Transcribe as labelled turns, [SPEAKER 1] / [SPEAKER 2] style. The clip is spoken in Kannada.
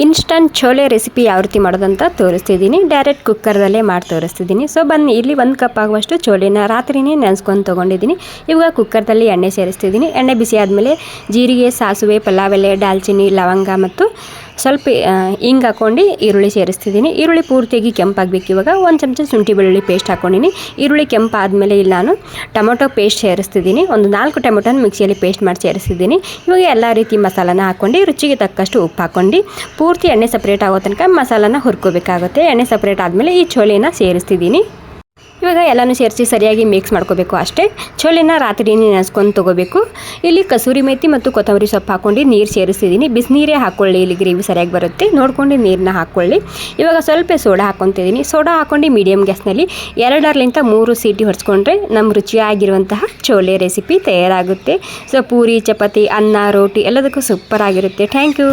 [SPEAKER 1] ಇನ್ಸ್ಟಂಟ್ ಚೋಲೆ ರೆಸಿಪಿ ಯಾವ ರೀತಿ ಮಾಡೋದಂತ ತೋರಿಸ್ತಿದ್ದೀನಿ. ಡೈರೆಕ್ಟ್ ಕುಕ್ಕರ್ದಲ್ಲೇ ಮಾಡಿ ತೋರಿಸ್ತಿದ್ದೀನಿ. ಸೊ ಬನ್ನಿ, ಇಲ್ಲಿ 1 ಕಪ್ ಆಗುವಷ್ಟು ಚೋಲೆನ ರಾತ್ರಿನೇ ನೆನೆಸ್ಕೊಂಡು ತೊಗೊಂಡಿದ್ದೀನಿ. ಇವಾಗ ಕುಕ್ಕರ್ದಲ್ಲಿ ಎಣ್ಣೆ ಸೇರಿಸ್ತಿದ್ದೀನಿ. ಎಣ್ಣೆ ಬಿಸಿ ಆದಮೇಲೆ ಜೀರಿಗೆ, ಸಾಸಿವೆ, ಪಲಾವ್ ಎಲೆ, ದಾಲ್ಚಿನ್ನಿ, ಲವಂಗ ಮತ್ತು ಸ್ವಲ್ಪ ಹಿಂಗೆ ಹಾಕ್ಕೊಂಡು ಈರುಳ್ಳಿ ಸೇರಿಸ್ತಿದ್ದೀನಿ. ಈರುಳ್ಳಿ ಪೂರ್ತಿಯಾಗಿ ಕೆಂಪಾಗಬೇಕು. ಇವಾಗ 1 ಚಮಚ ಶುಂಠಿ ಬೆಳ್ಳುಳ್ಳಿ ಪೇಸ್ಟ್ ಹಾಕ್ಕೊಂಡಿನಿ. ಈರುಳ್ಳಿ ಕೆಂಪಾದಮೇಲೆ ಇಲ್ಲಿ ನಾನು ಟೊಮೊಟೊ ಪೇಸ್ಟ್ ಸೇರಿಸ್ತಿದ್ದೀನಿ. ಒಂದು 4 ಟೊಮೊಟೊನ ಮಿಕ್ಸಿಯಲ್ಲಿ ಪೇಸ್ಟ್ ಮಾಡಿ ಸೇರಿಸ್ತಿದ್ದೀನಿ. ಇವಾಗ ಎಲ್ಲ ರೀತಿ ಮಸಾಲಾನ ಹಾಕ್ಕೊಂಡು ರುಚಿಗೆ ತಕ್ಕಷ್ಟು ಉಪ್ಪು ಹಾಕ್ಕೊಂಡು ಪೂರ್ತಿ ಎಣ್ಣೆ ಸಪ್ರೇಟ್ ಆಗೋ ತನಕ ಮಸಾಲಾನ ಹುರ್ಕೋಬೇಕಾಗುತ್ತೆ. ಎಣ್ಣೆ ಸಪ್ರೇಟ್ ಆದಮೇಲೆ ಈ ಚೋಲೆನ ಸೇರಿಸ್ತಿದ್ದೀನಿ. ಇವಾಗ ಎಲ್ಲನೂ ಸೇರಿಸಿ ಸರಿಯಾಗಿ ಮಿಕ್ಸ್ ಮಾಡ್ಕೋಬೇಕು ಅಷ್ಟೇ. ಚೋಲೆನ ರಾತ್ರಿ ನೆನೆಸ್ಕೊಂಡು ತೊಗೋಬೇಕು. ಇಲ್ಲಿ ಕಸೂರಿ ಮೇಥಿ ಮತ್ತು ಕೊತ್ತಂಬರಿ ಸೊಪ್ಪು ಹಾಕ್ಕೊಂಡು ನೀರು ಸೇರಿಸ್ತಿದ್ದೀನಿ. ಬಿಸಿನೀರೇ ಹಾಕ್ಕೊಳ್ಳಿ, ಇಲ್ಲಿ ಗ್ರೇವಿ ಸರಿಯಾಗಿ ಬರುತ್ತೆ. ನೋಡ್ಕೊಂಡು ನೀರನ್ನ ಹಾಕ್ಕೊಳ್ಳಿ. ಇವಾಗ ಸ್ವಲ್ಪ ಸೋಡಾ ಹಾಕ್ಕೊತಿದ್ದೀನಿ. ಸೋಡಾ ಹಾಕ್ಕೊಂಡು ಮೀಡಿಯಮ್ ಗ್ಯಾಸ್ನಲ್ಲಿ 2-3 ಸೀಟಿ ಹೊಡ್ಸ್ಕೊಂಡ್ರೆ ನಮ್ಮ ರುಚಿಯಾಗಿರುವಂತಹ ಚೋಲೆ ರೆಸಿಪಿ ತಯಾರಾಗುತ್ತೆ. ಸೊ ಪೂರಿ, ಚಪಾತಿ, ಅನ್ನ, ರೋಟಿ ಎಲ್ಲದಕ್ಕೂ ಸೂಪರ್ ಆಗಿರುತ್ತೆ. Thank you.